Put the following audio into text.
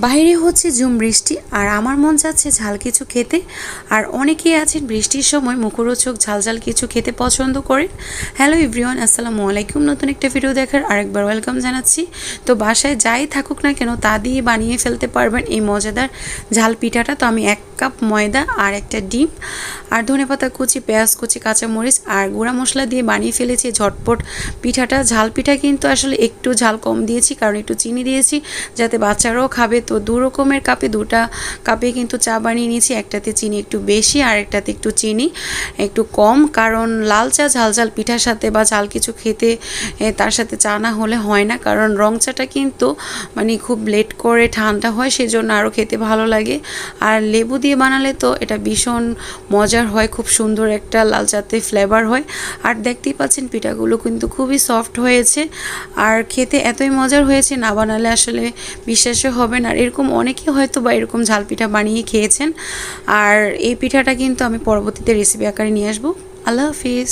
বাইরে হচ্ছে ঝুম বৃষ্টি আর আমার মন চাচ্ছে ঝাল কিছু খেতে। আর অনেকেই আছেন বৃষ্টির সময় মুখরোচক ঝাল ঝাল কিছু খেতে পছন্দ করেন। হ্যালো এভরিওয়ান, আসসালামু আলাইকুম। নতুন একটা ভিডিও দেখার আরেকবার ওয়েলকাম জানাচ্ছি। তো বাসায় যাই থাকুক না কেন তা দিয়ে বানিয়ে ফেলতে পারবেন এই মজাদার ঝাল পিঠাটা। তো আমি 1 কাপ ময়দা আর একটা ডিম আর ধনেপাতা কুচি, পেঁয়াজ কুচি, কাঁচামরিচ আর গুঁড়া মশলা দিয়ে বানিয়ে ফেলেছি ঝটপট পিঠাটা। ঝাল পিঠা কিন্তু আসলে একটু ঝাল কম দিয়েছি, কারণ একটু চিনি দিয়েছি যাতে বাচ্চারাও খাবে। তো 2 রকমের কাপে 2টা কাপে কিন্তু চা বানিয়ে নিয়েছি। একটাতে চিনি একটু বেশি আর একটাতে একটু চিনি একটু কম, কারণ লাল চা ঝাল ঝাল পিঠার সাথে বা ঝাল কিছু খেতে তার সাথে চা না হলে হয় না, কারণ রং চাটা কিন্তু মানে খুব লেট করে ঠান্ডা হয়, সেজন্য আরও খেতে ভালো লাগে। আর লেবু দিয়ে বানালে তো এটা ভীষণ মজার হয়, খুব সুন্দর একটা লাল চাতে ফ্লেভার হয়। আর দেখতেই পাচ্ছেন পিঠাগুলো কিন্তু খুবই সফট হয়েছে আর খেতে এতই মজার হয়েছে, না বানালে আসলে বিশ্বাসই হবে না। আর এরকম অনেকেই হয়তো বা এরকম ঝাল পিঠা বানিয়ে খেয়েছেন। আর এই পিঠাটা কিন্তু আমি পরবর্তীতে রেসিপি আকারে নিয়ে আসবো। আল্লাহ হাফিজ।